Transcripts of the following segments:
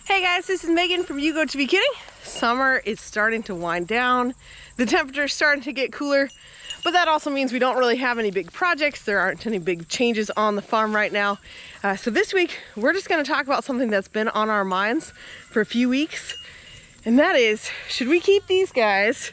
Hey guys, this is Megan from You Go To Be Kidding. Summer is starting to wind down. The temperature is starting to get cooler, but that also means we don't really have any big projects. There aren't any big changes on the farm right now. So this week, we're just gonna talk about something that's been on our minds for a few weeks. And that is, should we keep these guys?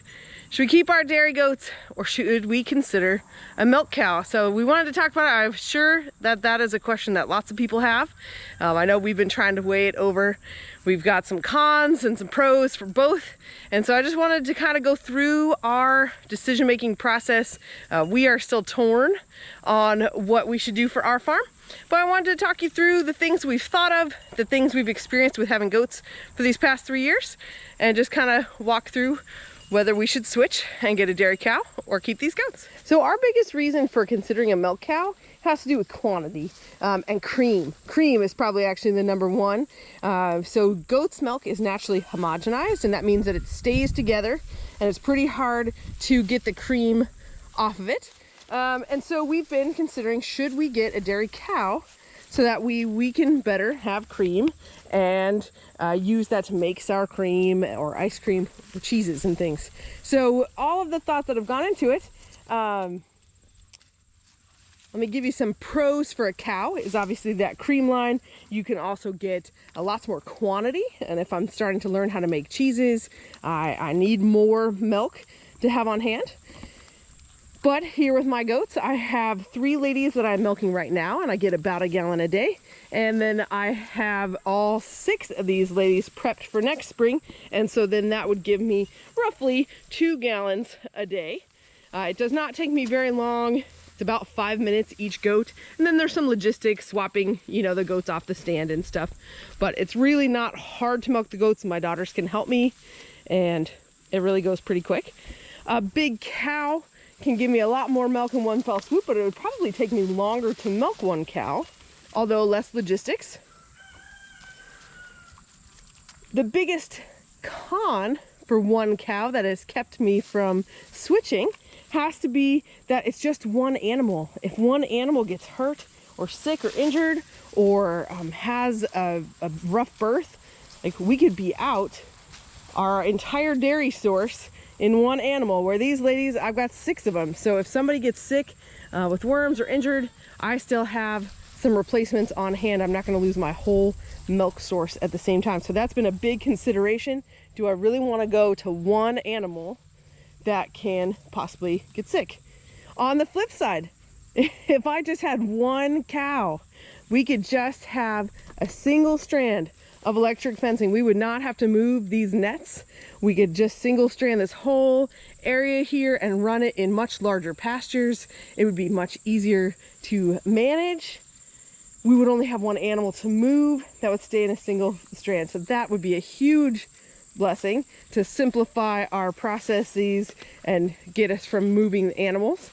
Should we keep our dairy goats, or should we consider a milk cow? So we wanted to talk about it. I'm sure that that is a question that lots of people have. I know we've been trying to weigh it over. We've got some cons and some pros for both. And so I just wanted to kind of go through our decision-making process. We are still torn on what we should do for our farm. But I wanted to talk you through the things we've thought of, the things we've experienced with having goats for these past 3 years, and just kind of walk through whether we should switch and get a dairy cow or keep these goats. So our biggest reason for considering a milk cow has to do with quantity and cream. Cream is probably actually the number one. So goat's milk is naturally homogenized, and that means that it stays together and it's pretty hard to get the cream off of it. And so we've been considering, should we get a dairy cow so that we can better have cream and use that to make sour cream or ice cream or cheeses and things. So all of the thoughts that have gone into it, let me give you some pros for a cow is obviously that cream line. You can also get lots more quantity. And if I'm starting to learn how to make cheeses, I need more milk to have on hand. But here with my goats, I have 3 ladies that I'm milking right now, and I get about a gallon a day. And then I have all 6 of these ladies prepped for next spring. And so then that would give me roughly 2 gallons a day. It does not take me very long. It's about 5 minutes each goat. And then there's some logistics, swapping, the goats off the stand and stuff. But it's really not hard to milk the goats. My daughters can help me, and it really goes pretty quick. A big cow can give me a lot more milk in one fell swoop, but it would probably take me longer to milk one cow, although less logistics. The biggest con for one cow that has kept me from switching has to be that it's just one animal. If one animal gets hurt or sick or injured or has a rough birth, like we could be out our entire dairy source in one animal, where these ladies, I've got 6 of them. So if somebody gets sick with worms or injured, I still have some replacements on hand. I'm not going to lose my whole milk source at the same time. So that's been a big consideration. Do I really want to go to one animal that can possibly get sick? On the flip side, if I just had one cow, we could just have a single strand of electric fencing. We would not have to move these nets. We could just single strand this whole area here and run it in much larger pastures. It would be much easier to manage. We would only have one animal to move that would stay in a single strand. So that would be a huge blessing to simplify our processes and get us from moving animals.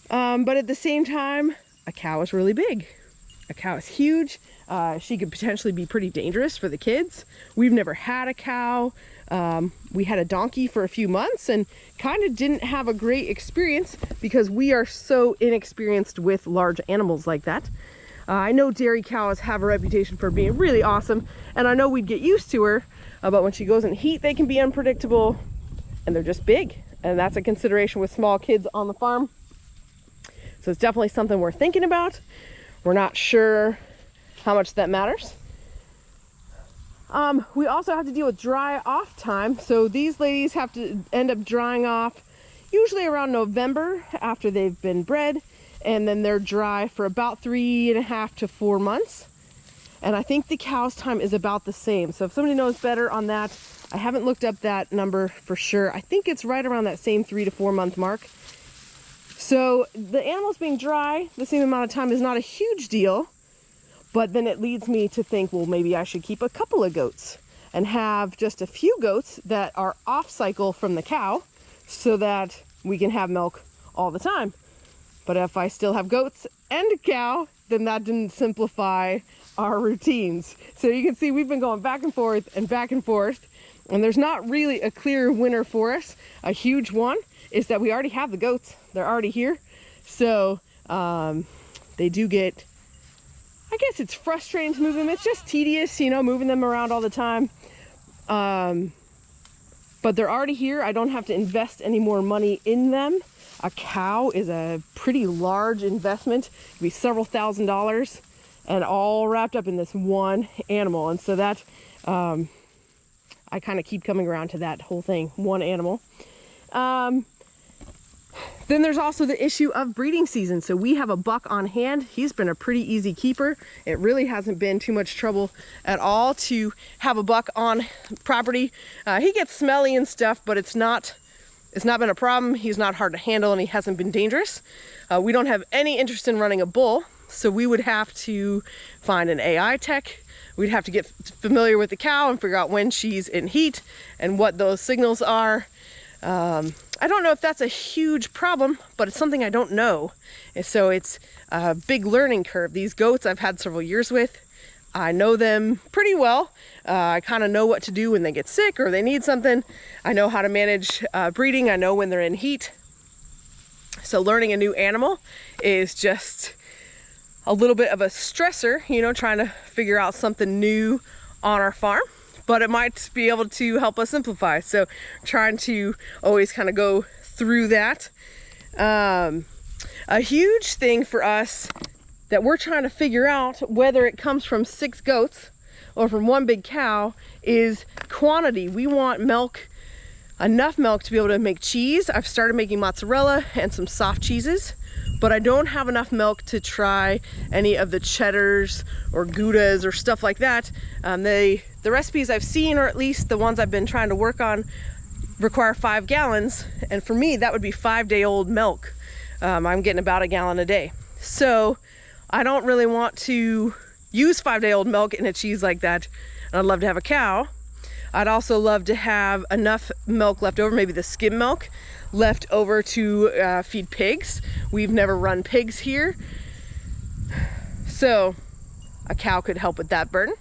But at the same time, a cow is really big. A cow is huge. She could potentially be pretty dangerous for the kids. We've never had a cow. We had a donkey for a few months and kind of didn't have a great experience because we are so inexperienced with large animals like that. I know dairy cows have a reputation for being really awesome, and I know we'd get used to her, but when she goes in heat, they can be unpredictable, and they're just big. And that's a consideration with small kids on the farm. So it's definitely something we're thinking about. We're not sure how much that matters. We also have to deal with dry off time. So these ladies have to end up drying off usually around November after they've been bred. And then they're dry for about 3.5 to 4 months. And I think the cow's time is about the same. So if somebody knows better on that, I haven't looked up that number for sure. I think it's right around that same 3 to 4 month mark. So the animals being dry the same amount of time is not a huge deal. But then it leads me to think, well, maybe I should keep a couple of goats and have just a few goats that are off cycle from the cow so that we can have milk all the time. But if I still have goats and a cow, then that didn't simplify our routines. So you can see we've been going back and forth and back and forth, and there's not really a clear winner for us. A huge one is that we already have the goats. They're already here. So they do get I guess it's frustrating to move them. It's just tedious, you know, moving them around all the time. But they're already here. I don't have to invest any more money in them. A cow is a pretty large investment. It could be several $1,000s and all wrapped up in this one animal. And so that, I kind of keep coming around to that whole thing, one animal. Then there's also the issue of breeding season. So we have a buck on hand. He's been a pretty easy keeper. It really hasn't been too much trouble at all to have a buck on property. He gets smelly and stuff, but it's not been a problem. He's not hard to handle and he hasn't been dangerous. We don't have any interest in running a bull, so we would have to find an AI tech. We'd have to get familiar with the cow and figure out when she's in heat and what those signals are. I don't know if that's a huge problem, but it's something I don't know. And so it's a big learning curve. These goats I've had several years with. I know them pretty well. I kind of know what to do when they get sick or they need something. I know how to manage breeding. I know when they're in heat. So learning a new animal is just a little bit of a stressor, you know, trying to figure out something new on our farm. But it might be able to help us simplify. So trying to always kind of go through that. A huge thing for us that we're trying to figure out, whether it comes from 6 goats or from one big cow, is quantity. We want milk, enough milk to be able to make cheese. I've started making mozzarella and some soft cheeses, but I don't have enough milk to try any of the cheddars or Goudas or stuff like that. The recipes I've seen, or at least the ones I've been trying to work on, require 5 gallons. And for me, that would be 5-day-old milk. I'm getting about a gallon a day. So I don't really want to use 5-day-old milk in a cheese like that. And I'd love to have a cow. I'd also love to have enough milk left over, maybe the skim milk left over to feed pigs. We've never run pigs here. So a cow could help with that burden.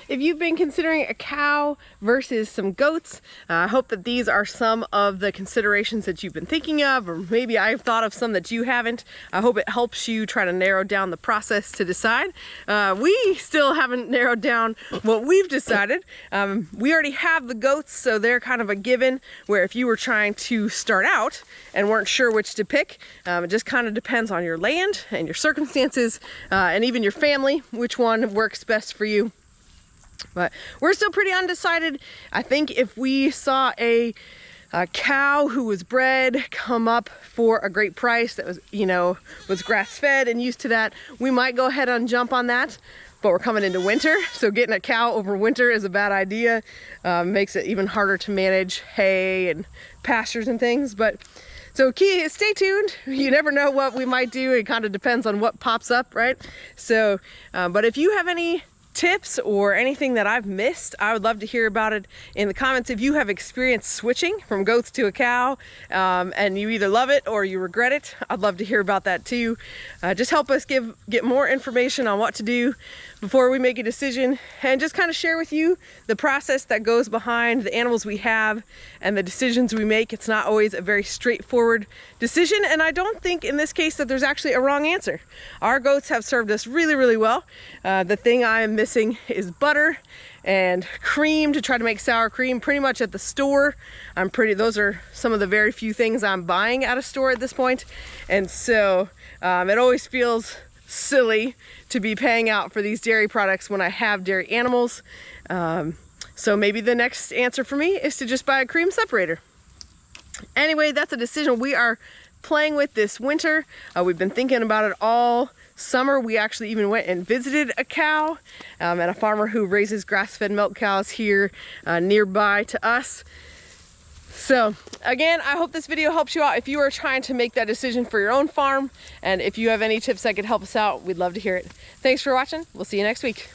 If you've been considering a cow versus some goats, I hope that these are some of the considerations that you've been thinking of, or maybe I've thought of some that you haven't. I hope it helps you try to narrow down the process to decide. We still haven't narrowed down what we've decided. We already have the goats, so they're kind of a given, where if you were trying to start out and weren't sure which to pick, it just kind of depends on your land and your circumstances, and even your family, which one works best for you. But we're still pretty undecided. I think if we saw a cow who was bred come up for a great price that was, you know, was grass-fed and used to that, we might go ahead and jump on that. But we're coming into winter, so getting a cow over winter is a bad idea. Makes it even harder to manage hay and pastures and things. But so stay tuned. You never know what we might do. It kind of depends on what pops up, right? So, but if you have any tips or anything that I've missed, I would love to hear about it in the comments. If you have experienced switching from goats to a cow, and you either love it or you regret it, I'd love to hear about that too. Just help us get more information on what to do before we make a decision, and just kind of share with you the process that goes behind the animals we have and the decisions we make. It's not always a very straightforward decision, and I don't think in this case that there's actually a wrong answer. Our goats have served us really, really well. The thing I am missing is butter and cream to try to make sour cream pretty much at the store. Those are some of the very few things I'm buying at a store at this point. And so it always feels silly to be paying out for these dairy products when I have dairy animals. So maybe the next answer for me is to just buy a cream separator. Anyway, that's a decision we are playing with this winter. We've been thinking about it all summer. We actually even went and visited a cow at a farmer who raises grass-fed milk cows here nearby to us. So again, I hope this video helps you out if you are trying to make that decision for your own farm. And if you have any tips that could help us out, we'd love to hear it. Thanks for watching. We'll see you next week.